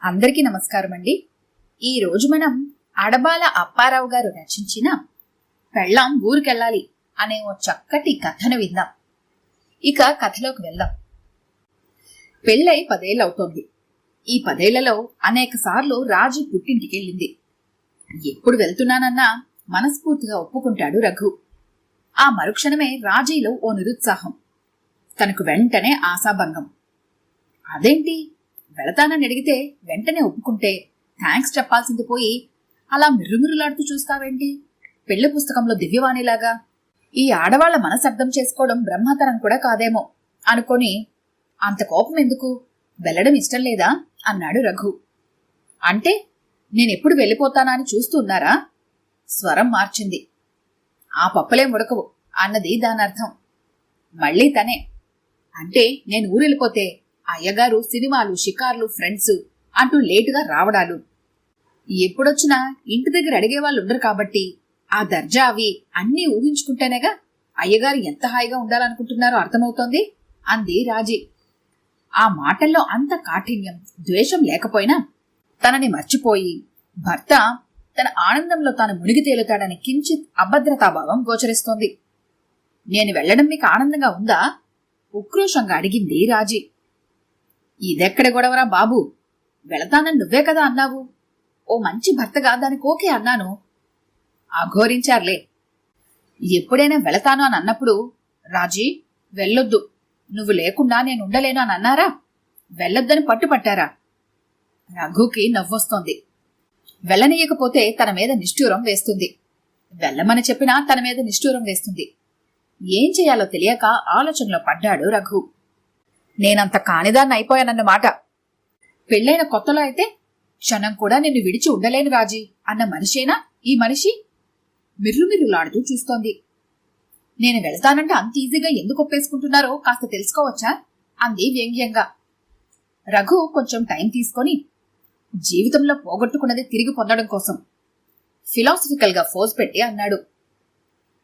అందరికీ నమస్కారం అండి. ఈరోజు మనం అడబాల అప్పారావు గారు రచించిన పెళ్ళాం ఊరికెళ్ళాలి అనే ఓ చక్కటి కథను విందాం. ఇక కథలోకి వెళ్దాం. పెళ్ళై 10 ఏళ్ళు అవుతోంది. ఈ 10 ఏళ్లలో అనేక సార్లు రాజీ పుట్టింటికి వెళ్ళింది. ఎప్పుడు వెళ్తున్నానన్నా మనస్ఫూర్తిగా ఒప్పుకుంటాడు రఘు. ఆ మరుక్షణమే రాజీలో ఓ నిరుత్సాహం, తనకు వెంటనే ఆశాభంగం. అదేంటి, వెళతానని అడిగితే వెంటనే ఒప్పుకుంటే థ్యాంక్స్ చెప్పాల్సింది పోయి అలా మిర్రుమిర్రులాడుతూ చూస్తావేంటి, పెళ్లి పుస్తకంలో దివ్యవాణిలాగా? ఈ ఆడవాళ్ల మనసు అర్థం చేసుకోవడం బ్రహ్మతరం కూడా కాదేమో అనుకొని, అంత కోపం ఎందుకు, వెళ్ళడం ఇష్టం లేదా అన్నాడు రఘు. అంటే నేనెప్పుడు వెళ్ళిపోతానా అని చూస్తున్నారా? స్వరం మార్చింది. ఆ పప్పులేం ఉడకవు అన్నది దానర్థం. మళ్ళీ తనే, అంటే నేను ఊరెళ్ళిపోతే అయ్యగారు సినిమాలు, షికార్లు, ఫ్రెండ్స్ అంటూ లేటుగా రావడాలు, ఎప్పుడొచ్చినా ఇంటి దగ్గర అడిగేవాళ్ళు ఉండరు కాబట్టి ఆ దర్జా అవి అన్నీ ఊహించుకుంటేనేగా అయ్యగారు ఎంత హాయిగా ఉండాలనుకుంటున్నారో అర్థమవుతోంది అంది రాజీ. ఆ మాటల్లో అంత కాఠిన్యం, ద్వేషం లేకపోయినా తనని మర్చిపోయి భర్త తన ఆనందంలో తాను మునిగి తేలుతాడని కించిత్ అభద్రతాభావం గోచరిస్తోంది. నేను వెళ్లడం మీకు ఆనందంగా ఉందా? ఉక్రోషంగా అడిగింది రాజీ. ఇదెక్కడ గొడవరా బాబు, వెళతానని నువ్వే కదా అన్నావు. ఓ మంచి భర్తగా దానికి ఓకే అన్నాను. అఘోరించారులే. ఎప్పుడైనా వెళతాను అని అన్నప్పుడు రాజీ వెళ్ళొద్దు, నువ్వు లేకుండా నేను ఉండలేను అని అన్నారా? వెళ్ళొద్దని పట్టుపట్టారా? రఘుకి నవ్వొస్తోంది. వెళ్ళనీయకపోతే తన మీద నిష్ఠూరం వేస్తుంది, వెళ్ళమని చెప్పినా తన మీద నిష్ఠూరం వేస్తుంది. ఏం చేయాలో తెలియక ఆలోచనలో పడ్డాడు రఘు. నేనంత కానిదాన్ని అయిపోయానన్నమాట. పెళ్ళైన కొత్తలో అయితే క్షణం కూడా నిన్ను విడిచి ఉండలేను రాజీ అన్న మనిషేనా ఈ మనిషి? మిర్రుమిర్రులాడుతూ చూస్తోంది. నేను వెళతానంటే అంత ఈజీగా ఎందుకు ఒప్పేసుకుంటున్నారో కాస్త తెలుసుకోవచ్చా అంది వ్యంగ్యంగా. రఘు కొంచెం టైం తీసుకొని, జీవితంలో పోగొట్టుకున్నది తిరిగి పొందడం కోసం ఫిలాసఫికల్ గా ఫోజ్ పెట్టి అన్నాడు.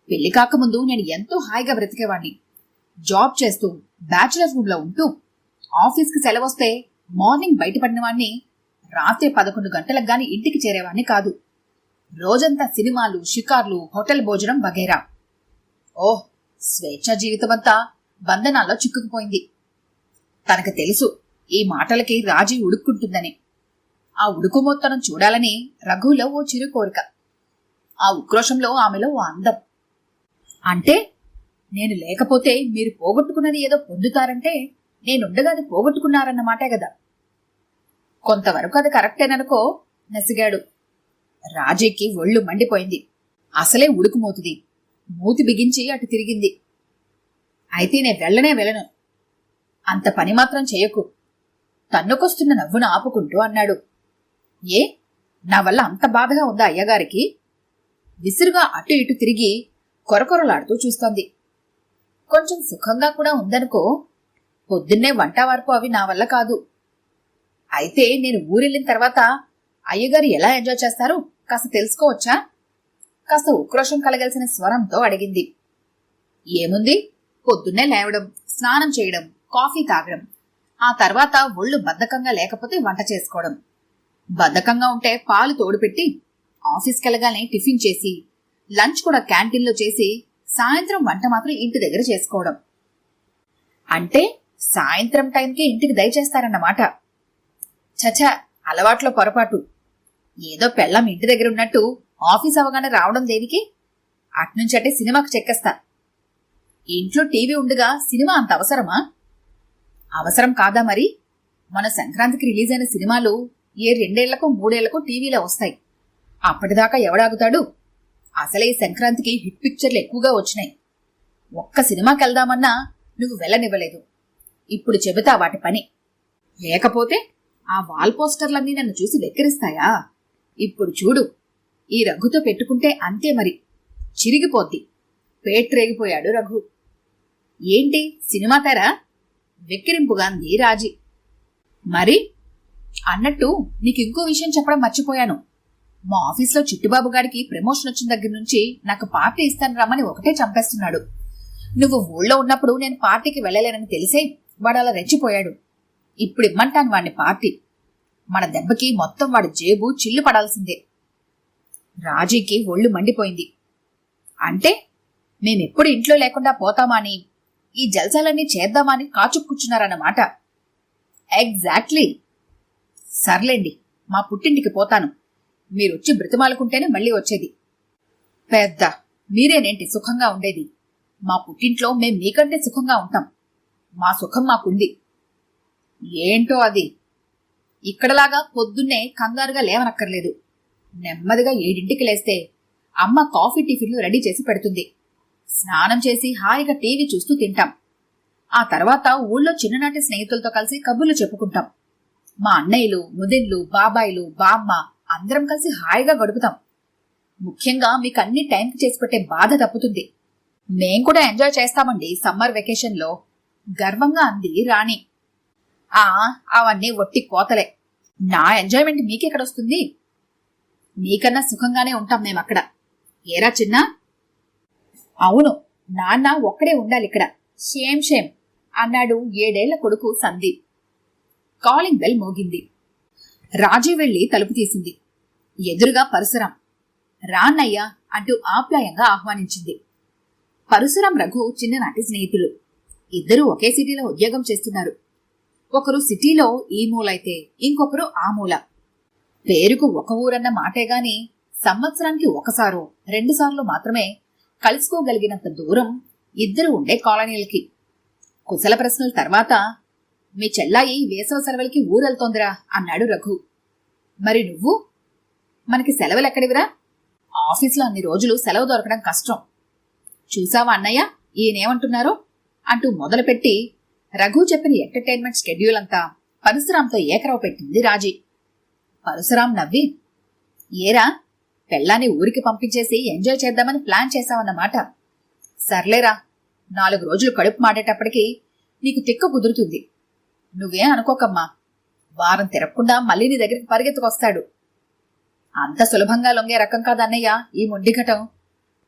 పెళ్లి కాకముందు నేను ఎంతో హాయిగా బ్రతికేవాణ్ణి. జాబ్ చేస్తూ బ్యాచులర్ రూమ్ లో ఉంటూ ఆఫీస్కి సెలవొస్తే మార్నింగ్ బయటపడిన వాణ్ణి, రాత్రి 11 గంటలకు గాని ఇంటికి చేరేవాణ్ణి కాదు. రోజంతా సినిమాలు, షికార్లు, హోటల్ భోజనం వగైరా. ఓహ్, స్వేచ్ఛా జీవితమంతా బంధనాల్లో చిక్కుకుపోయింది. తనకు తెలుసు ఈ మాటలకి రాజీ ఉడుక్కుంటుందని. ఆ ఉడుకుమొత్తనం చూడాలని రఘులో ఓ చిరు కోరిక. ఆ ఉక్రోషంలో ఆమెలో ఓ అందం. అంటే నేను లేకపోతే మీరు పోగొట్టుకున్నది ఏదో పొందుతారంటే నేనుండగా అది పోగొట్టుకున్నారన్నమాటే కదా. కొంతవరకు అది కరెక్టేననుకో నసిగాడు. రాజీకి ఒళ్ళు మండిపోయింది. అసలే ఉడుకుమోతుంది. మూతి బిగించి అటు తిరిగింది. అయితే నేను వెళ్ళను. అంత పని మాత్రం చేయకు, తన్నుకొస్తున్న నవ్వును ఆపుకుంటూ అన్నాడు. ఏ, నా వల్ల అంత బాధగా ఉందా అయ్యగారికి? విసురుగా అటు ఇటు తిరిగి కొరకొరలాడుతూ చూస్తోంది. కొంచెం సుఖంగా కూడా ఉందనుకో. పొద్దున్నే వంట వరకు అవి నా వల్ల కాదు. అయితే నేను ఊరెళ్ళిన తర్వాత అయ్యగారు ఎలా ఎంజాయ్ చేస్తారో కాస్త తెలుసుకోవచ్చా? కాస్త ఉక్రోషం కలగాల్సిన స్వరంతో అడిగింది. ఏముంది, పొద్దున్నే లేవడం, స్నానం చేయడం, కాఫీ తాగడం, ఆ తర్వాత ఒళ్ళు బద్ధకంగా లేకపోతే వంట చేసుకోవడం, బద్ధకంగా ఉంటే పాలు తోడుపెట్టి ఆఫీస్కి వెళ్ళగానే టిఫిన్ చేసి, లంచ్ కూడా క్యాంటీన్లో చేసి, సాయంత్రం వంట మాత్రం ఇంటి దగ్గర చేసుకోవడం. అంటే సాయంత్రం టైంకి ఇంటికి దయచేస్తారన్నమాట. చచా, అలవాట్లో పొరపాటు. ఏదో పెళ్ళం ఇంటి దగ్గర ఉన్నట్టు ఆఫీస్ అవగానే రావడం దేనికి? అట్నుంచటే సినిమాకు చెక్కేస్తా. ఇంట్లో టీవీ ఉండగా సినిమా అంత అవసరమా? అవసరం కాదా మరి? మన సంక్రాంతికి రిలీజ్ అయిన సినిమాలు 2 ఏళ్లకు 3 ఏళ్లకు టీవీలో వస్తాయి. అప్పటిదాకా ఎవడాగుతాడు? అసలే ఈ సంక్రాంతికి హిట్ పిక్చర్లు ఎక్కువగా వచ్చినాయి. ఒక్క సినిమాకి వెళ్దామన్నా నువ్వు వెళ్ళనివ్వలేదు. ఇప్పుడు చెబుతా వాటి పని. లేకపోతే ఆ వాల్ పోస్టర్లన్నీ నన్ను చూసి వెక్కిరిస్తాయా? ఇప్పుడు చూడు, ఈ రఘుతో పెట్టుకుంటే అంతే మరి, చిరిగిపోద్ది. పేట్రేగిపోయాడు రఘు. ఏంటి సినిమా తెర? వెక్కిరింపుగా అంది రాజీ. మరి అన్నట్టు నీకింకో విషయం చెప్పడం మర్చిపోయాను. మా ఆఫీస్లో చిట్టుబాబు గారికి ప్రమోషన్ వచ్చిన దగ్గర నుంచి నాకు పార్టీ ఇస్తాను రమ్మని ఒకటే చంపేస్తున్నాడు. నువ్వు ఊళ్ళో ఉన్నప్పుడు నేను పార్టీకి వెళ్ళలేనని తెలిసే వాడు అలా రెచ్చిపోయాడు. ఇప్పుడు ఇమ్మంటాను వాణ్ణి పార్టీ. మన దెబ్బకి మొత్తం వాడి జేబు చిల్లు పడాల్సిందే. రాజీకి ఒళ్ళు మండిపోయింది. అంటే మేమెప్పుడు ఇంట్లో లేకుండా పోతామా అని, ఈ జల్సాలన్నీ చేద్దామని కాచుక్కుచ్చున్నారన్నమాట. ఎగ్జాక్ట్లీ. సర్లేండి, మా పుట్టింటికి పోతాను. మీరొచ్చి బ్రతిమాలుకుంటేనే మళ్ళీ వచ్చేది. పెద్ద మీరేనేంటి సుఖంగా ఉండేది? మా పుట్టింట్లో మేం మీకంటే సుఖంగా ఉంటాం. మా సుఖం మాకుంది. ఏంటో అది. ఇక్కడలాగా పొద్దున్నే కంగారుగా లేవనక్కర్లేదు. నెమ్మదిగా 7ంటికి లేస్తే అమ్మ కాఫీ టిఫిన్లు రెడీ చేసి పెడుతుంది. స్నానం చేసి హాయిగా టీవీ చూస్తూ తింటాం. ఆ తర్వాత ఊళ్ళో చిన్ననాటి స్నేహితులతో కలిసి కబుర్లు చెప్పుకుంటాం. మా అన్నయ్యలు, ముదిన్లు, బాబాయిలు, బామ్మ అందరం కలిసి హాయిగా గడుపుతాం. ముఖ్యంగా మీకు అన్ని టైంకి చేసి పెట్టే బాధ తప్పుతుంది. మేం కూడా ఎంజాయ్ చేస్తామండి సమ్మర్ వెకేషన్లో, గర్వంగా అంది రాణి. అవన్నీ ఒట్టి కోతలే. నా ఎంజాయ్మెంట్ మీకెక్కడొస్తుంది? మీకన్నా సుఖంగానే ఉంటాం మేమక్కడ. ఏరా చిన్నా? అవును, నాన్న ఒక్కడే ఉండాలిక్కడ. షేమ్ షేమ్ అన్నాడు 7ఏళ్ల కొడుకు సందీప్. కాలింగ్ బెల్ మోగింది. రాజీ వెళ్లి తలుపు తీసింది. ఎదురుగా పరశురాం. రాన్నయ్యా అంటూ ఆప్యాయంగా ఆహ్వానించింది. పరశురాం, రఘు చిన్ననాటి స్నేహితులు. ఇద్దరూ ఒకే సిటీలో ఉద్యోగం చేస్తున్నారు. ఒకరు సిటీలో ఈ మూలైతే ఇంకొకరు ఆ మూల. పేరుకు ఒక ఊరన్న మాటేగాని సంవత్సరానికి ఒకసారో 2 సార్లు మాత్రమే కలుసుకోగలిగినంత దూరం ఇద్దరు ఉండే కాలనీలకి. కుశల ప్రశ్నల తర్వాత, మీ చెల్లాయి వేసవ సెలవులకి ఊరెళ్తోందిరా అన్నాడు రఘు. మరి నువ్వు? మనకి సెలవులెక్కడివిరా? ఆఫీసులో అన్ని రోజులు సెలవు దొరకడం కష్టం. చూసావా అన్నయ్య ఈయనేమంటున్నారో అంటూ మొదలుపెట్టి రఘు చెప్పిన ఎంటర్టైన్మెంట్ షెడ్యూల్ అంతా పరశురాంతో ఏకరవ పెట్టింది రాజీ. పరశురాం నవ్వి, ఏరా పెళ్ళాన్ని ఊరికి పంపించేసి ఎంజాయ్ చేద్దామని ప్లాన్ చేశావన్నమాట. సర్లేరా, 4 రోజులు కడుపు మాడేటప్పటికి నీకు తిక్క కుదురుతుంది. నువ్వేం అనుకోకమ్మా, వారం తిరగకుండా మళ్ళీ నీ దగ్గరికి పరిగెత్తుకొస్తాడు. అంత సులభంగా లొంగే రకం కాదన్నయ్య ఈ మొండిఘటం,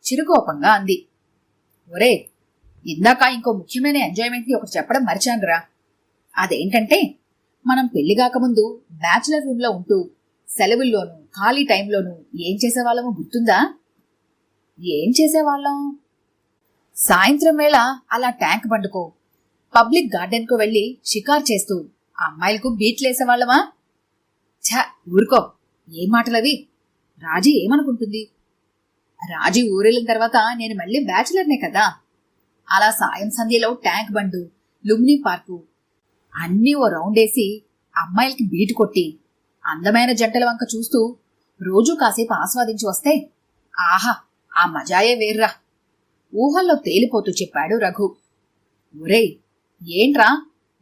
చిరుకోపంగా అంది. ఒరే, ఇందాక ఇంకో ముఖ్యమైన ఎంజాయ్మెంట్ని ఒకటి చెప్పడం మర్చానురా. అదేంటంటే, మనం పెళ్లిగాకముందు బ్యాచులర్ రూమ్లో ఉంటూ సెలవుల్లోనూ ఖాళీ టైంలోనూ ఏం చేసేవాళ్ళమో గుర్తుందా? ఏం చేసేవాళ్ళం? సాయంత్రం వేళ అలా ట్యాంక్ బండుకో, పబ్లిక్ గార్డెన్కు వెళ్లి షికార్ చేస్తూ అమ్మాయిలకు బీట్లేసేవాళ్ళమా? ఛ, ఊరుకో, ఏం మాటలవి? రాజీ ఏమనుకుంటుంది? రాజీ ఊరెళ్ళిన తర్వాత నేను మళ్ళీ బ్యాచులర్నే కదా. అలా సాయం సంధ్యలో ట్యాంక్ బండు, లుమ్ని పార్కు అన్నీ ఓ రౌండేసి అమ్మాయిలకి బీటు కొట్టి అందమైన జంటల వంక చూస్తూ రోజూ కాసేపు ఆస్వాదించి వస్తే ఆహా, ఆ మజాయే వేర్రా. ఊహల్లో తేలిపోతూ చెప్పాడు రఘు. ఒరేయ్, ఏంట్రా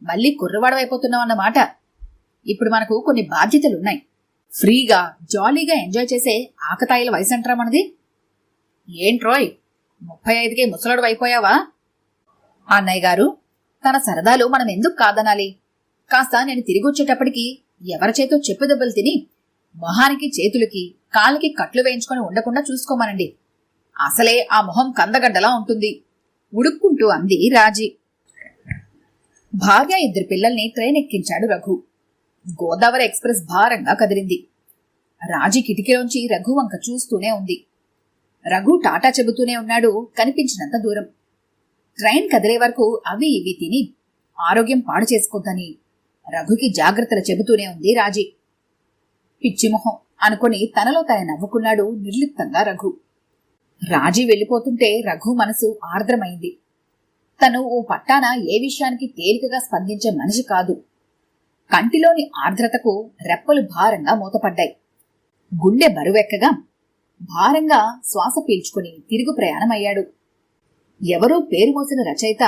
మళ్ళీ కుర్రవాడవైపోతున్నావన్నమాట. ఇప్పుడు మనకు కొన్ని బాధ్యతలున్నాయి. ఫ్రీగా జాలీగా ఎంజాయ్ చేసే ఆకతాయిల వయసంట్రా మనది. ఏంట్రోయ్, 35కే ముసలాడు అయిపోయావా? అన్నయ్య గారు, తన సరదాలు మనం ఎందుకు కాదనాలి? కాస్త నేను తిరిగొచ్చేటప్పటికి ఎవరి చేతో చెప్పుదెబ్బలు తిని మొహానికి, చేతులకి, కాళ్ళకి కట్లు వేయించుకొని ఉండకుండా చూసుకోమనండి. అసలే ఆ మొహం కందగడ్డలా ఉంటుంది ఉడుక్కుంటూ అంది రాజీ. భార్య 2 పిల్లల్ని ట్రైన్ ఎక్కించాడు రఘు. గోదావరి ఎక్స్ప్రెస్ భారంగా కదిలింది. రాజీ కిటికీలోంచి రఘు వంక చూస్తూనే ఉంది. రఘు టాటా చెబుతూనే ఉన్నాడు కనిపించినంత దూరం. ట్రైన్ కదిలే వరకు అవి ఇవి తిని ఆరోగ్యం పాడు చేసుకోద్దని రఘుకి జాగ్రత్తలు చెబుతూనే ఉంది రాజీ. పిచ్చిమొహం అనుకుని తనలో తన నవ్వుకున్నాడు నిర్లిప్తంగా రఘు. రాజీ వెళ్ళిపోతుంటే రఘు మనసు ఆర్ద్రమైంది. తను ఓ పట్టాన ఏ విషయానికి తేలికగా స్పందించే మనిషి కాదు. కంటిలోని ఆర్ద్రతకు రెప్పలు భారంగా మూతపడ్డాయి. గుండె బరువెక్కగా భారంగా శ్వాస పీల్చుకుని తిరుగు ప్రయాణమయ్యాడు. ఎవరో పేరు మోసిన రచయిత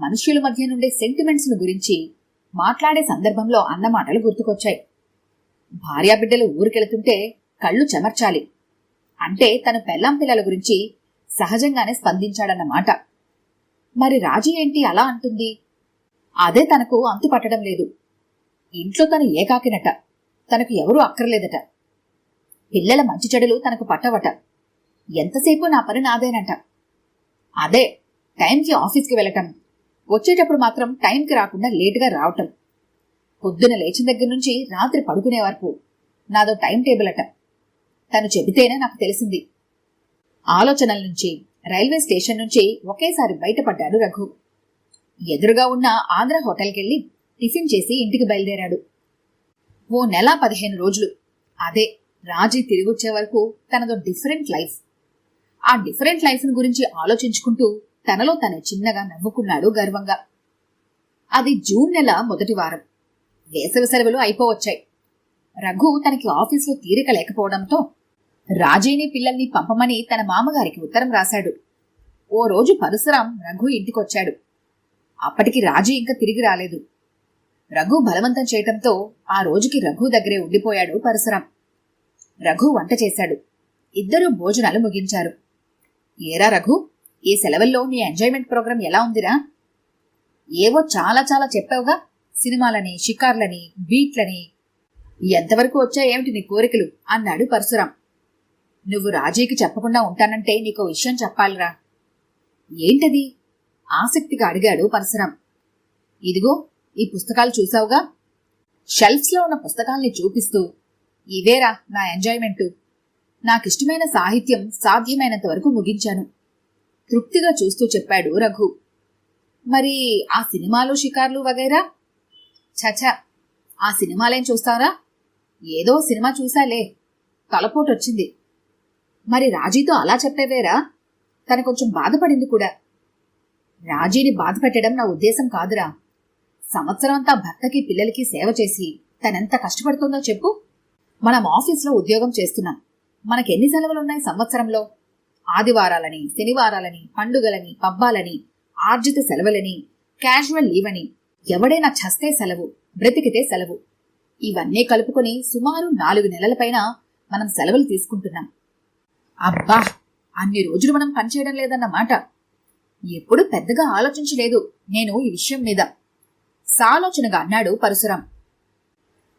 మనుష్యుల మధ్య నుండే సెంటిమెంట్స్ ను గురించి మాట్లాడే సందర్భంలో అన్నమాటలు గుర్తుకొచ్చాయి. భార్యాబిడ్డలు ఊరికెళ్తుంటే కళ్ళు చెమర్చాలి అంటే తన పెళ్ళాం పిల్లల గురించి సహజంగానే స్పందించాడన్నమాట. మరి రాజీ ఏంటి అలా అంటుంది? అదే తనకు అంతు పట్టడం లేదు. ఇంట్లో తను ఏకాకినట, తనకు ఎవరూ అక్కర్లేదట. పిల్లల మంచి చెడులు తనకు పట్టవట. ఎంతసేపు నా పని నాదేనంట. అదే టైంకి ఆఫీస్కి వెళ్ళటం, వచ్చేటప్పుడు మాత్రం టైంకి రాకుండా లేటుగా రావటం. పొద్దున లేచిన దగ్గర నుంచి రాత్రి పడుకునే వరకు నాదో టైం టేబుల్ అట. తను చెబితేనే నాకు తెలిసింది. ఆలోచనల నుంచి, రైల్వే స్టేషన్ నుంచి ఒకేసారి బయటపడ్డాడు రఘు. ఎదురుగా ఉన్న ఆంధ్ర హోటల్కెళ్ళి టిఫిన్ చేసి ఇంటికి బయలుదేరాడు. ఓ నెల 15 రోజులు, అదే రాజీ తిరిగొచ్చే వరకు తనదో డిఫరెంట్ లైఫ్. ఆ డిఫరెంట్ లైఫ్ గురించి ఆలోచించుకుంటూ తనలో తనే చిన్నగా నవ్వుకున్నాడు గర్వంగా. అది జూన్ నెల మొదటి వారం. వేసవి సెలవులు అయిపోవచ్చాయి. రఘు తనకి ఆఫీసులో తీరిక లేకపోవడంతో రాజీని పిల్లల్ని పంపమని తన మామగారికి ఉత్తరం రాశాడు. ఓ రోజు పరశురాం రఘు ఇంటికొచ్చాడు. అప్పటికి రాజీ ఇంకా తిరిగి రాలేదు. రఘు బలవంతం చేయటంతో ఆ రోజుకి రఘు దగ్గరే ఉండిపోయాడు పరశురాం. రఘు వంట చేశాడు. ఇద్దరూ భోజనాలు ముగించారు. ఏరా రఘు, ఈ సెలవుల్లో నీ ఎంజాయ్మెంట్ ప్రోగ్రాం ఎలా ఉందిరా? ఏవో చాలా చాలా చెప్పావుగా, సినిమాలని, షికార్లని, బీట్లని. ఎంతవరకు వచ్చాయేమిటి నీ కోరికలు అన్నాడు పరశురాం. నువ్వు రాజీకి చెప్పకుండా ఉంటానంటే నీకో విషయం చెప్పాలిరా. ఏంటది? ఆసక్తిగా అడిగాడు పరశురాం. ఇదిగో ఈ పుస్తకాలు చూసావుగా? షెల్ఫ్స్లో ఉన్న పుస్తకాల్ని చూపిస్తూ, ఇవేరా నా ఎంజాయ్మెంటు. నాకిష్టమైన సాహిత్యం సాధ్యమైనంత వరకు ముగించాను, తృప్తిగా చూస్తూ చెప్పాడు రఘు. మరి ఆ సినిమాలు, షికార్లు వగైరా? చచా, ఆ సినిమాలేం చూస్తారా? ఏదో సినిమా చూసాలే, తలపోటొచ్చింది. మరి రాజీతో అలా చెప్పేవేరా? తను కొంచెం బాధపడింది కూడా. రాజీని బాధ పెట్టడం నా ఉద్దేశం కాదురా. సంవత్సరం అంతా భర్తకి పిల్లలకి సేవ చేసి తనెంత కష్టపడుతుందో చెప్పు. మనం ఆఫీస్లో ఉద్యోగం చేస్తున్నాం. మనకెన్ని సెలవులున్నాయి సంవత్సరంలో? ఆదివారాలని, శనివారాలని, పండుగలని, పబ్బాలని, ఆర్జిత సెలవులని, క్యాజువల్ లీవ్ అని, ఎవడైనా చస్తే సెలవు, బ్రతికితే సెలవు, ఇవన్నీ కలుపుకొని సుమారు 4 నెలల పైన మనం సెలవులు తీసుకుంటున్నాం. అబ్బా, అన్ని రోజులు మనం పనిచేయడం లేదన్నమాట. ఎప్పుడు పెద్దగా ఆలోచించలేదు నేను ఈ విషయం మీద, సాలోచనగా అన్నాడు పరశురాం.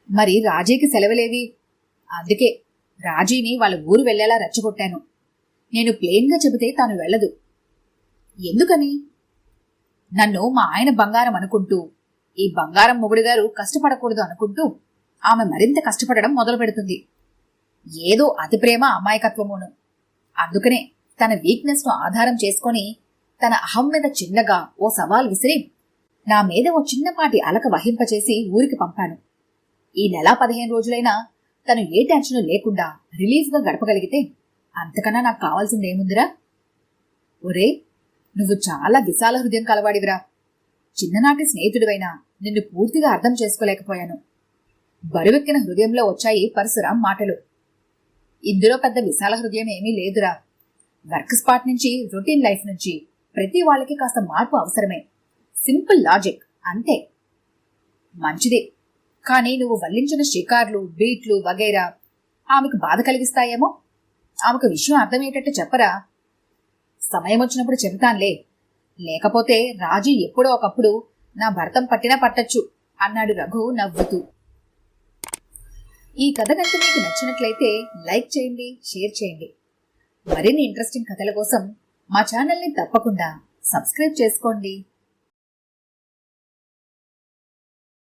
మరి రాజీకి సెలవులేవి? అందుకే రాజీని వాళ్ళ ఊరు వెళ్లేలా రెచ్చగొట్టాను. నేను ప్లేన్గా చెబితే తాను వెళ్ళదు. ఎందుకని? నన్ను మా ఆయన బంగారం అనుకుంటూ, ఈ బంగారం మొగుడుగారు కష్టపడకూడదు అనుకుంటూ ఆమె మరింత కష్టపడడం మొదలు పెడుతుంది. ఏదో అతి ప్రేమ, అమాయకత్వమును. అందుకనే తన వీక్నెస్ ను ఆధారం చేసుకొని తన అహం మీద చిన్నగా ఓ సవాల్ విసిరి నా మీద ఓ చిన్నపాటి అలక వహింపచేసి ఊరికి పంపాను. ఈ నెల 15 రోజులైనా తను ఏ టెన్షన్ లేకుండా రిలీఫ్గా గడపగలిగితే అంతకన్నా నాకు కావాల్సిందేముందిరా? ఒరే, నువ్వు చాలా విశాల హృదయం కలవాడివిరా. చిన్ననాటి స్నేహితుడివైనా నిన్ను పూర్తిగా అర్థం చేసుకోలేకపోయాను. బరువెక్కిన హృదయంలో వచ్చాయి పరశురాం మాటలు. ఇందులో పెద్ద విశాల హృదయం ఏమీ లేదురా. వర్క్ స్పాట్ నుంచి, రొటీన్ లైఫ్ నుంచి ప్రతి వాళ్ళకి కాస్త మార్పు అవసరమే. సింపుల్ లాజిక్ అంతే. మంచిది, కానీ నువ్వు వల్లించిన షికార్లు, బీట్లు వగైరా ఆమెకు బాధ కలిగిస్తాయేమో. ఆమెకు విషయం అర్థమయ్యేటట్టు చెప్పరా? సమయం వచ్చినప్పుడు చెబుతాన్లే. లేకపోతే రాజీ ఎప్పుడో ఒకప్పుడు నా భర్తం పట్టినా పట్టచ్చు అన్నాడు రఘు నవ్వుతూ. ఈ కథ కనుక మీకు నచ్చినట్లయితే లైక్ చేయండి, షేర్ చేయండి. మరిన్ని ఇంట్రెస్టింగ్ కథల కోసం మా ఛానల్ని తప్పకుండా సబ్స్క్రైబ్ చేసుకోండి.